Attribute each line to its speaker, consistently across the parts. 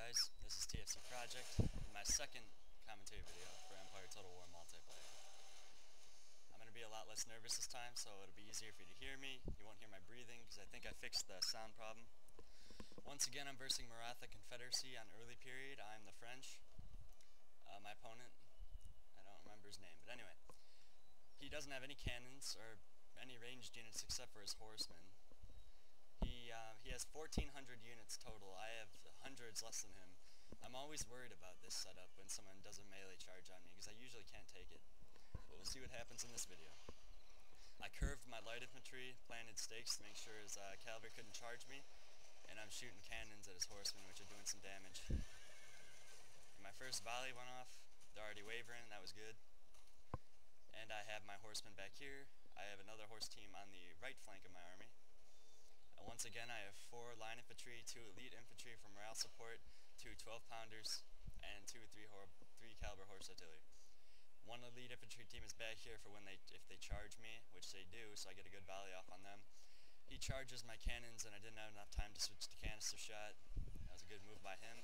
Speaker 1: guys, this is TFC Project, in my second commentary video for Empire Total War multiplayer. I'm going to be a lot less nervous this time, so it'll be easier for you to hear me. You won't hear my breathing, because I think I fixed the sound problem. Once again, I'm versing Maratha Confederacy on early period. I'm the French. My opponent, I don't remember his name, but anyway. He doesn't have any cannons or any ranged units except for his horsemen. He has 1,400 units total. I have hundreds less than him. I'm always worried about this setup when someone does a melee charge on me, because I usually can't take it. But we'll see what happens in this video. I curved my light infantry, planted stakes to make sure his cavalry couldn't charge me, and I'm shooting cannons at his horsemen, which are doing some damage. And my first volley went off. They're already wavering, that was good. And I have my horsemen back here. I have another horse team on the right flank of my army. Once again, I have 4 line infantry, 2 elite infantry for morale support, 2 12-pounders, and 2 3 caliber horse artillery. 1 elite infantry team is back here for if they charge me, which they do, so I get a good volley off on them. He charges my cannons, and I didn't have enough time to switch to canister shot. That was a good move by him.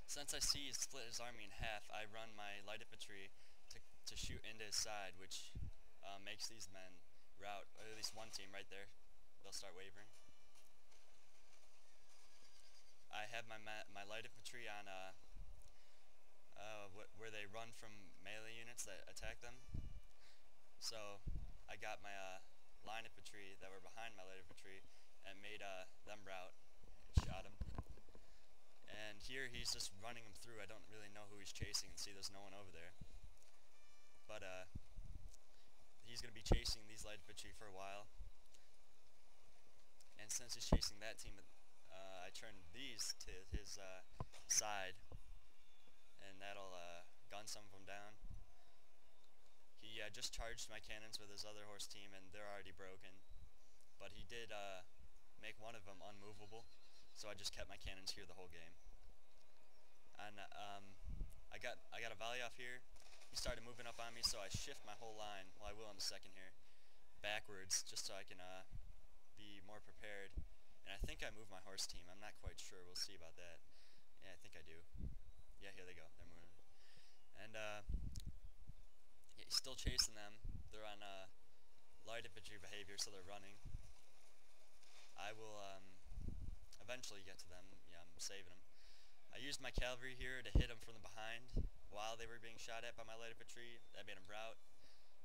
Speaker 1: Since I see he's split his army in half, I run my light infantry to shoot into his side, which makes these men rout, or at least one team right there. They'll start wavering. I have my light infantry on where they run from melee units that attack them. So I got my line infantry that were behind my light infantry and made them rout and shot him. And here he's just running them through. I don't really know who he's chasing, and see there's no one over there. But he's going to be chasing these light infantry for a while. And since he's chasing that team, I turned these to his side, and that'll gun some of them down. He just charged my cannons with his other horse team, and they're already broken. But he did make one of them unmovable, so I just kept my cannons here the whole game. And I got a volley off here. He started moving up on me, so I shift my whole line, well I will in a second here, backwards, just so I can be more prepared. And I think I moved my horse team. I'm not quite sure. We'll see about that. Yeah, I think I do. Yeah, here they go. They're moving. And yeah, he's still chasing them. They're on light infantry behavior, so they're running. I will eventually get to them. Yeah, I'm saving them. I used my cavalry here to hit them from the behind while they were being shot at by my light infantry. That made them rout.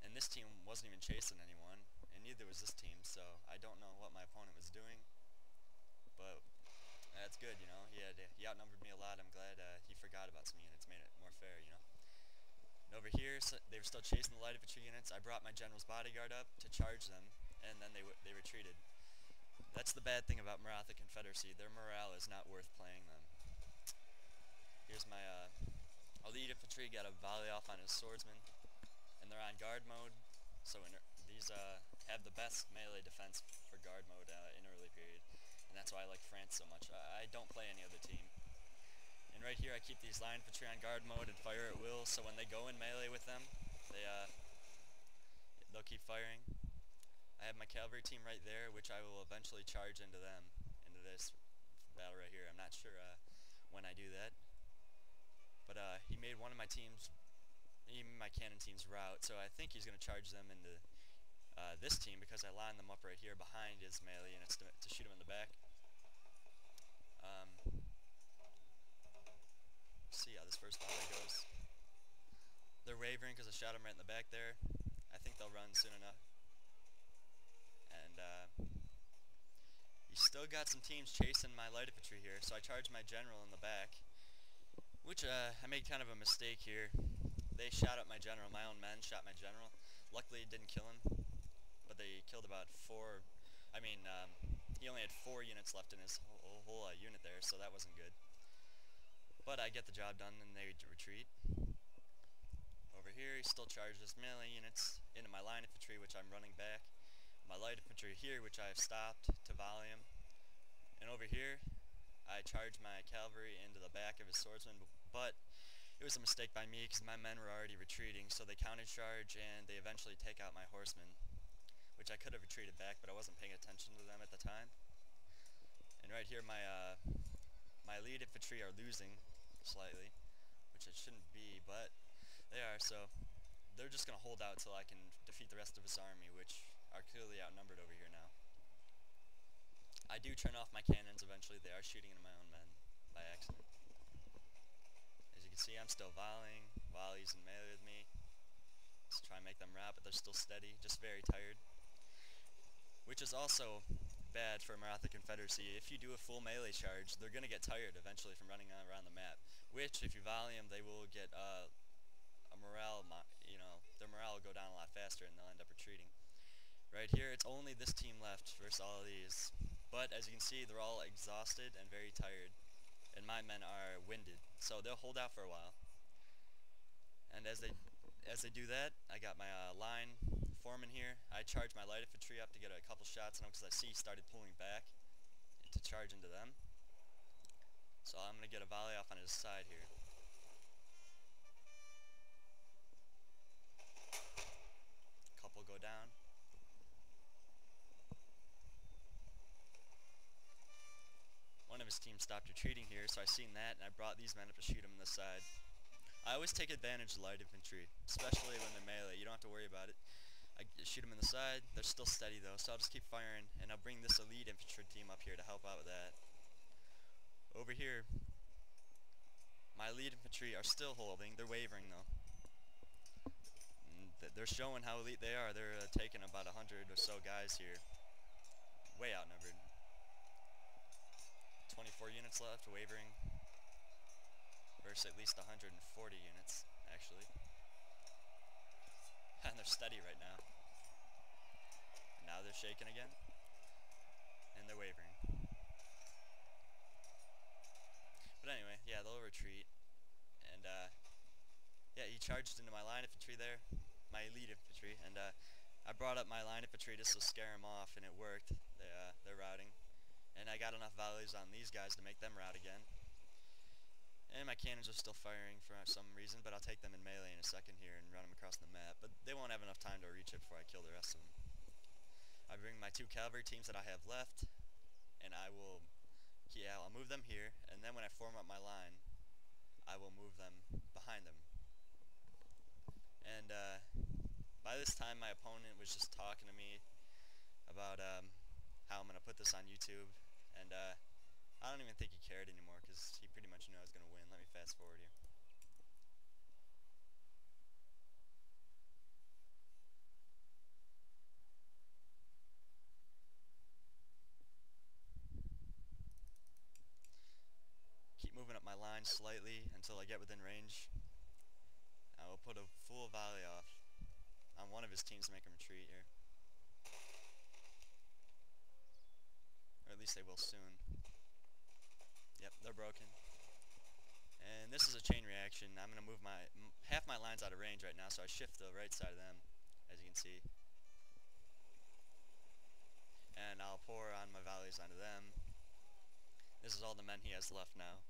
Speaker 1: And this team wasn't even chasing anyone, and neither was this team, so I don't know what my opponent was doing. But that's good, you know. He outnumbered me a lot. I'm glad he forgot about some units, made it more fair, you know. And over here, so they were still chasing the light infantry units. I brought my general's bodyguard up to charge them, and then they retreated. That's the bad thing about Maratha Confederacy. Their morale is not worth playing them. Here's my elite infantry, got a volley off on his swordsman. And they're on guard mode, so these have the best melee defense for guard mode in early period, and that's why I like France so much. I don't play any other team. And right here I keep these line infantry on guard mode and fire at will, so when they go in melee with them, they'll keep firing. I have my cavalry team right there, which I will eventually charge into them, into this battle right here. I'm not sure when I do that. But he made one of my teams, even my cannon team's rout, so I think he's going to charge them into this team because I lined them up right here behind his melee units to shoot him in the back. See how this first volley goes. They're wavering because I shot him right in the back there. I think they'll run soon enough. And he's still got some teams chasing my light infantry here, so I charged my general in the back, which I made kind of a mistake here. They shot at my general. My own men shot my general. Luckily it didn't kill him, but they killed about 4. I mean, he only had 4 units left in his whole unit there, so that wasn't good. But I get the job done, and they retreat. Over here, he still charges melee units into my line infantry, which I'm running back. My light infantry here, which I have stopped to volley him. And over here, I charge my cavalry into the back of his swordsman, but it was a mistake by me because my men were already retreating, so they counter-charge and they eventually take out my horsemen, which I could have retreated back, but I wasn't paying attention to them at the time. And right here my my elite infantry are losing slightly, which it shouldn't be, but they are, so they're just going to hold out till I can defeat the rest of his army, which are clearly outnumbered over here now. I do turn off my cannons eventually. They are shooting into my own men by accident. As you can see, I'm still volleying while he's in melee with me. Let's try and make them rout, but they're still steady, just very tired. Which is also bad for Maratha Confederacy. If you do a full melee charge, they're going to get tired eventually from running around the map. Which, if you volley them, they will get a morale, their morale will go down a lot faster and they'll end up retreating. Right here, it's only this team left versus all of these. But as you can see, they're all exhausted and very tired. And my men are winded, so they'll hold out for a while. And as they do that, I got my line forming here. I charge my light infantry up to get a couple shots on them because I see he started pulling back to charge into them. So I'm going to get a volley off on his side here. Couple go down. One of his team stopped retreating here, so I seen that and I brought these men up to shoot him on the side. I always take advantage of light infantry, especially when they're melee. You don't have to worry about it. I shoot them in the side. They're still steady though, so I'll just keep firing, and I'll bring this elite infantry team up here to help out with that. Over here, my elite infantry are still holding. They're wavering though. And they're showing how elite they are. They're taking about 100 or so guys here. Way outnumbered. 24 units left, wavering. Versus at least 140 units, actually. And they're steady right now. And now they're shaking again. And they're wavering. But anyway, yeah, they'll retreat. And, yeah, he charged into my line infantry there. My elite infantry. And, I brought up my line infantry just to scare him off, and it worked. They're routing. And I got enough volleys on these guys to make them rout again. And my cannons are still firing for some reason, but I'll take them in melee in a second here and run them across the map. But they won't have enough time to reach it before I kill the rest of them. I bring my 2 cavalry teams that I have left, and I'll move them here, and then when I form up my line, I will move them behind them. And by this time, my opponent was just talking to me about how I'm going to put this on YouTube, and I don't even think he cared anymore because he pretty much knew I was going to win. Let me fast forward here. Keep moving up my line slightly until I get within range. I will put a full volley off on one of his teams to make him retreat here. Or at least they will soon. Yep, they're broken. And this is a chain reaction. I'm going to move half my lines out of range right now, so I shift to the right side of them, as you can see. And I'll pour on my volleys onto them. This is all the men he has left now.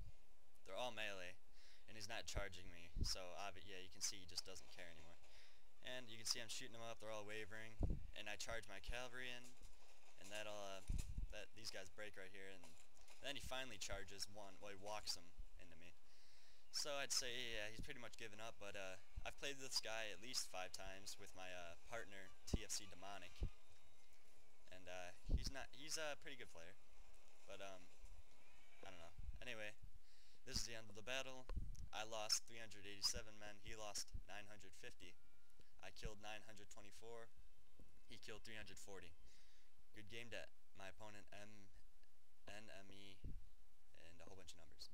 Speaker 1: They're all melee, and he's not charging me, so yeah, you can see he just doesn't care anymore. And you can see I'm shooting them up, they're all wavering, and I charge my cavalry in, and these guys break right here, and then he finally charges one, well, he walks them into me. So I'd say, yeah, he's pretty much given up, but I've played this guy at least 5 times with my partner, TFC Demonic, and he's a pretty good player, but I don't know. Anyway, this is the end of the battle. I lost 387 men, he lost 950. I killed 924, he killed 340. Good game to my opponent, NME, and a whole bunch of numbers.